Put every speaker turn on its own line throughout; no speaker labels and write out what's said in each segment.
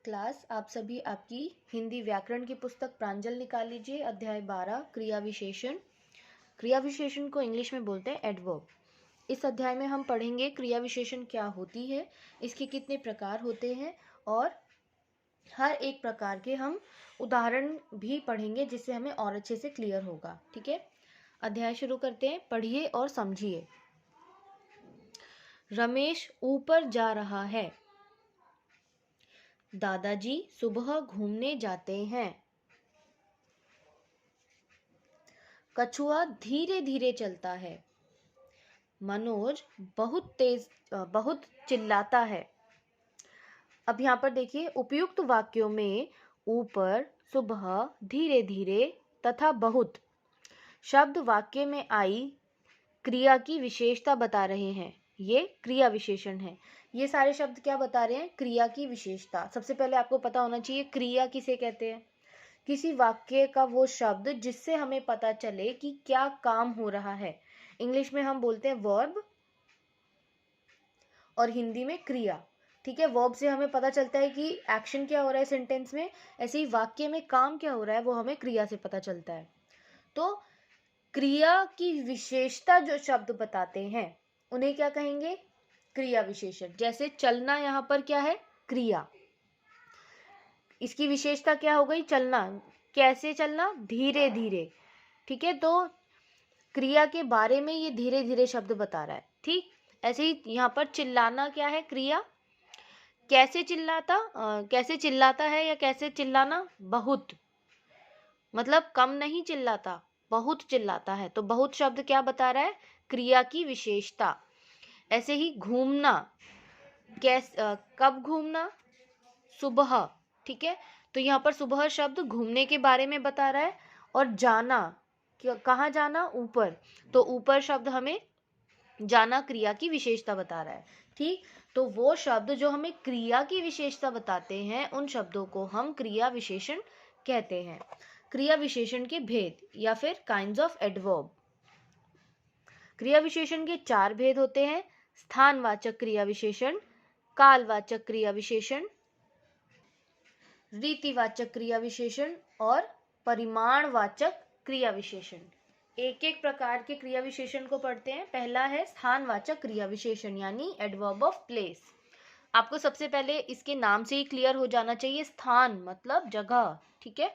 Class, आप सभी आपकी हिंदी व्याकरण की पुस्तक प्रांजल निकाल लीजिए। अध्याय 12 क्रिया विशेषण। क्रिया विशेषण को इंग्लिश में बोलते हैं एडवर्ब। इस अध्याय में हम पढ़ेंगे क्रिया विशेषण क्या होती है, इसके कितने प्रकार होते हैं और हर एक प्रकार के हम उदाहरण भी पढ़ेंगे जिससे हमें और अच्छे से क्लियर होगा। ठीक है, अध्याय शुरू करते हैं। पढ़िए और समझिए। रमेश ऊपर जा रहा है। दादाजी सुबह घूमने जाते हैं। कछुआ धीरे धीरे चलता है। मनोज बहुत चिल्लाता है। अब यहाँ पर देखिए, उपयुक्त वाक्यों में ऊपर, सुबह, धीरे धीरे तथा बहुत शब्द वाक्य में आई क्रिया की विशेषता बता रहे हैं। ये क्रिया विशेषण है। ये सारे शब्द क्या बता रहे हैं? क्रिया की विशेषता। सबसे पहले आपको पता होना चाहिए क्रिया किसे कहते हैं। किसी वाक्य का वो शब्द जिससे हमें पता चले कि क्या काम हो रहा है। इंग्लिश में हम बोलते हैं वर्ब और हिंदी में क्रिया। ठीक है, वर्ब से हमें पता चलता है कि एक्शन क्या हो रहा है सेंटेंस में, ऐसे ही वाक्य में काम क्या हो रहा है वो हमें क्रिया से पता चलता है। तो क्रिया की विशेषता जो शब्द बताते हैं उन्हें क्या कहेंगे? क्रिया विशेषण। जैसे चलना, यहाँ पर क्या है? क्रिया। इसकी विशेषता क्या हो गई? चलना। कैसे चलना? धीरे धीरे। ठीक है, तो क्रिया के बारे में ये धीरे धीरे शब्द बता रहा है। ठीक, ऐसे ही यहाँ पर चिल्लाना क्या है? क्रिया। कैसे चिल्लाता है या कैसे चिल्लाना? बहुत, मतलब कम नहीं चिल्लाता, बहुत चिल्लाता है। तो बहुत शब्द क्या बता रहा है? क्रिया की विशेषता। ऐसे ही घूमना, कब घूमना? सुबह। ठीक है, तो यहाँ पर सुबह शब्द घूमने के बारे में बता रहा है। और जाना, कहाँ जाना? ऊपर। तो ऊपर शब्द हमें जाना क्रिया की विशेषता बता रहा है। ठीक, तो वो शब्द जो हमें क्रिया की विशेषता बताते हैं उन शब्दों को हम क्रिया विशेषण कहते हैं। क्रिया विशेषण के भेद या फिर काइंड्स ऑफ एडवर्ब। क्रिया विशेषण के 4 भेद होते हैं: स्थानवाचक क्रिया विशेषण, कालवाचक क्रिया विशेषण, रीतिवाचक क्रिया विशेषण और परिमाणवाचक क्रिया विशेषण। एक एक प्रकार के क्रिया विशेषण को पढ़ते हैं। पहला है स्थानवाचक क्रिया विशेषण यानी एडवर्ब ऑफ प्लेस। आपको सबसे पहले इसके नाम से ही क्लियर हो जाना चाहिए, स्थान मतलब जगह। ठीक है,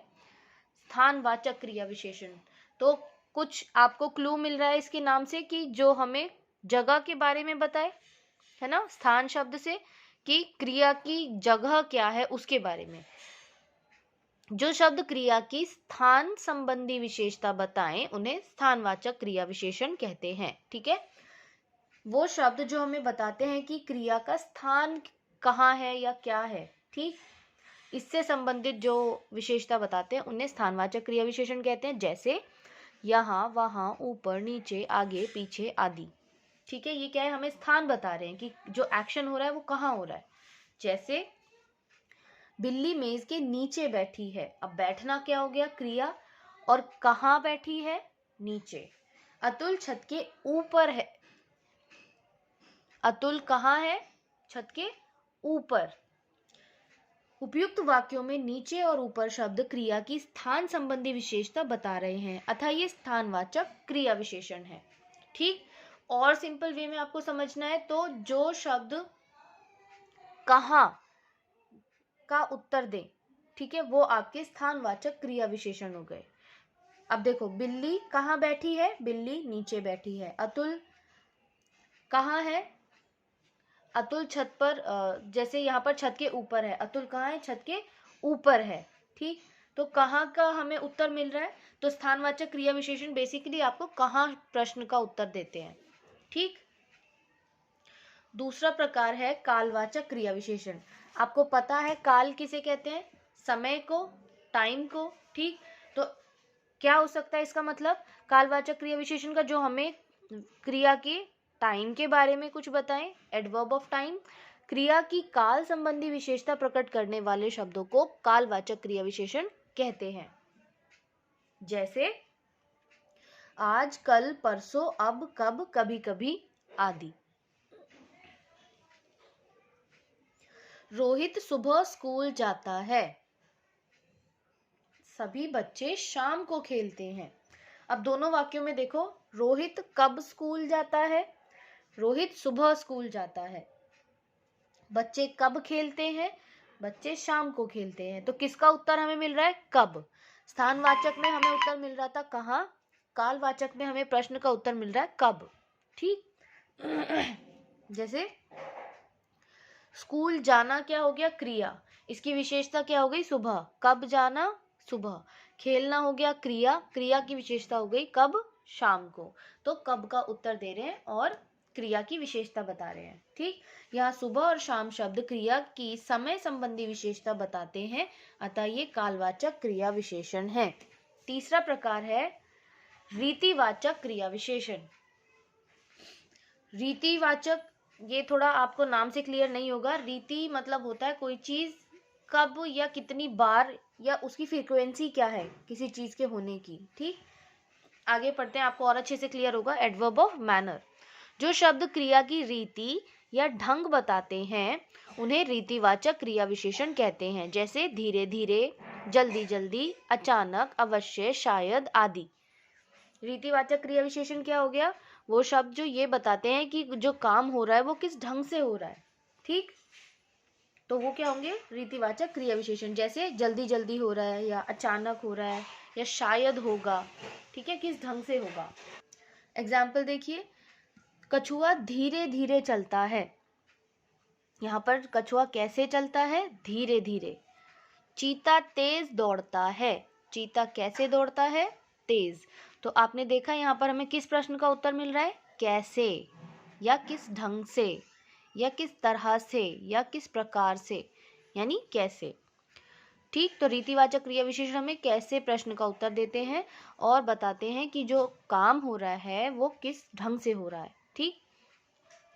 स्थानवाचक क्रिया विशेषण। तो कुछ आपको क्लू मिल रहा है इसके नाम से कि जो हमें जगह के बारे में बताए, है ना, स्थान शब्द से, कि क्रिया की जगह क्या है उसके बारे में। जो शब्द क्रिया की स्थान संबंधी विशेषता बताएं उन्हें स्थानवाचक क्रिया विशेषण कहते हैं। ठीक है, वो शब्द जो हमें बताते हैं कि क्रिया का स्थान कहाँ है या क्या है। ठीक, इससे संबंधित जो विशेषता बताते हैं उन्हें स्थानवाचक क्रिया विशेषण कहते हैं। जैसे यहाँ, वहाँ, ऊपर, नीचे, आगे, पीछे आदि। ठीक है, ये क्या है? हमें स्थान बता रहे हैं कि जो एक्शन हो रहा है वो कहाँ हो रहा है। जैसे बिल्ली मेज के नीचे बैठी है। अब बैठना क्या हो गया? क्रिया। और कहाँ बैठी है? नीचे। अतुल छत के ऊपर है। अतुल कहाँ है? छत के ऊपर। उपयुक्त वाक्यों में नीचे और ऊपर शब्द क्रिया की स्थान संबंधी विशेषता बता रहे हैं अतः ये स्थानवाचक क्रिया विशेषण है। ठीक, और सिंपल वे में आपको समझना है तो जो शब्द कहाँ का उत्तर दे, ठीक है, वो आपके स्थानवाचक क्रिया विशेषण हो गए। अब देखो, बिल्ली कहाँ बैठी है? बिल्ली नीचे बैठी है। अतुल कहाँ है? अतुल छत पर, जैसे यहाँ पर छत के ऊपर है, अतुल कहाँ है? छत के ऊपर है। ठीक, तो कहाँ का हमें उत्तर मिल रहा है? तो स्थानवाचक क्रिया विशेषण बेसिकली आपको कहाँ प्रश्न का उत्तर देते हैं। ठीक, दूसरा प्रकार है कालवाचक क्रिया विशेषण। आपको पता है काल किसे कहते हैं? समय को, टाइम को। ठीक, तो क्या हो सकता है इसका मतलब? कालवाचक क्रिया विशेषण का जो हमें क्रिया के टाइम के बारे में कुछ बताएं, एडवर्ब ऑफ टाइम। क्रिया की काल संबंधी विशेषता प्रकट करने वाले शब्दों को कालवाचक क्रिया विशेषण कहते हैं। जैसे आज, कल, परसों, अब, कब, कभी कभी आदि। रोहित सुबह स्कूल जाता है। सभी बच्चे शाम को खेलते हैं। अब दोनों वाक्यों में देखो, रोहित कब स्कूल जाता है? रोहित सुबह स्कूल जाता है। बच्चे कब खेलते हैं? बच्चे शाम को खेलते हैं। तो किसका उत्तर हमें मिल रहा है? कब। स्थानवाचक में हमें उत्तर मिल रहा था कहाँ? कालवाचक में हमें प्रश्न का उत्तर मिल रहा है कब। ठीक। जैसे स्कूल जाना क्या हो गया? क्रिया। इसकी विशेषता क्या हो गई? सुबह। कब जाना? सुबह। खेलना हो गया क्रिया। क्रिया की विशेषता हो गई कब? शाम को। तो कब का उत्तर दे रहे हैं और क्रिया की विशेषता बता रहे हैं। ठीक। यहाँ सुबह और शाम शब्द क्रिया की समय संबंधी विशेषता बताते हैं, अतः ये कालवाचक क्रिया विशेषण है। तीसरा प्रकार है रीतिवाचक क्रिया विशेषण। रीतिवाचक, ये थोड़ा आपको नाम से क्लियर नहीं होगा। रीति मतलब होता है कोई चीज कब या कितनी बार या उसकी फ्रीक्वेंसी क्या है किसी चीज के होने की। ठीक। आगे पढ़ते हैं, आपको और अच्छे से क्लियर होगा। एडवर्ब ऑफ मैनर, जो शब्द क्रिया की रीति या ढंग बताते हैं उन्हें रीतिवाचक क्रिया विशेषण कहते हैं। जैसे धीरे धीरे, जल्दी जल्दी, अचानक, अवश्य, शायद आदि। रीतिवाचक क्रिया विशेषण क्या हो गया? वो शब्द जो ये बताते हैं कि जो काम हो रहा है वो किस ढंग से हो रहा है। ठीक। तो वो क्या होंगे? रीतिवाचक क्रिया विशेषण। जैसे जल्दी जल्दी हो रहा है, या अचानक हो रहा है, या शायद होगा। ठीक है, किस ढंग से होगा। एग्जाम्पल देखिए, कछुआ धीरे धीरे चलता है। यहाँ पर कछुआ कैसे चलता है? धीरे धीरे। चीता तेज दौड़ता है। चीता कैसे दौड़ता है? तेज। तो आपने देखा यहाँ पर हमें किस प्रश्न का उत्तर मिल रहा है? कैसे, या किस ढंग से, या किस तरह से, या किस प्रकार से, यानी कैसे। ठीक। तो रीतिवाचक क्रिया विशेषण हमें कैसे प्रश्न का उत्तर देते हैं और बताते हैं कि जो काम हो रहा है वो किस ढंग से हो रहा है। ठीक।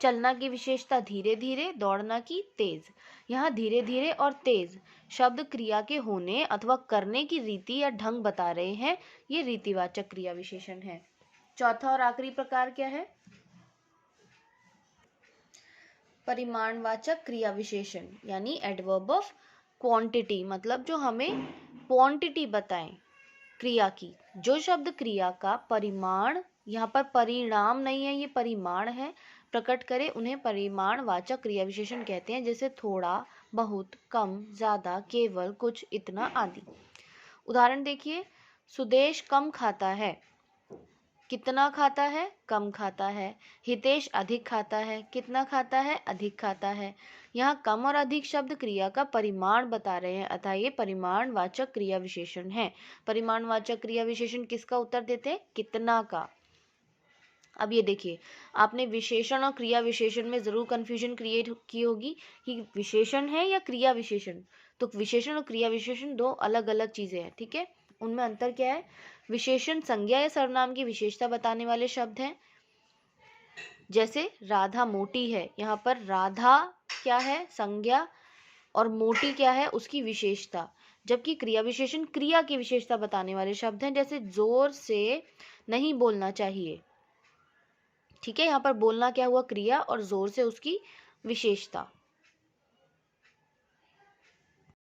चलना की विशेषता धीरे धीरे, दौड़ना की तेज। यहाँ धीरे धीरे और तेज शब्द क्रिया के होने अथवा करने की रीति या ढंग बता रहे हैं। ये रीतिवाचक क्रिया विशेषण है। चौथा और आखिरी प्रकार क्या है? परिमाणवाचक क्रिया विशेषण, यानी एडवर्ब ऑफ क्वांटिटी, मतलब जो हमें क्वांटिटी बताएं क्रिया की। जो शब्द क्रिया का परिमाण, यहाँ पर परिणाम नहीं है, ये परिमाण है, प्रकट करे उन्हें परिमाणवाचक क्रिया विशेषण कहते हैं। जैसे थोड़ा, बहुत, कम, ज्यादा, केवल, कुछ, इतना आदि। उदाहरण देखिए, सुदेश कम खाता है। कितना खाता है? कम खाता है। हितेश अधिक खाता है। कितना खाता है? अधिक खाता है। यहाँ कम और अधिक शब्द क्रिया का परिमाण बता रहे हैं, अतः ये परिमाणवाचक क्रिया विशेषण है। परिमाणवाचक क्रिया विशेषण किसका उत्तर देते हैं? कितना का। अब ये देखिए, आपने विशेषण और क्रिया विशेषण में जरूर कंफ्यूजन क्रिएट की होगी कि विशेषण है या क्रिया विशेषण। तो विशेषण और क्रिया विशेषण दो अलग अलग चीजें हैं। ठीक है, उनमें अंतर क्या है? विशेषण संज्ञा या सर्वनाम की विशेषता बताने वाले शब्द हैं। जैसे राधा मोटी है, यहाँ पर राधा क्या है? संज्ञा, और मोटी क्या है? उसकी विशेषता। जबकि क्रिया विशेषण क्रिया की विशेषता बताने वाले शब्द हैं। जैसे जोर से नहीं बोलना चाहिए। ठीक है, यहाँ पर बोलना क्या हुआ? क्रिया, और जोर से उसकी विशेषता।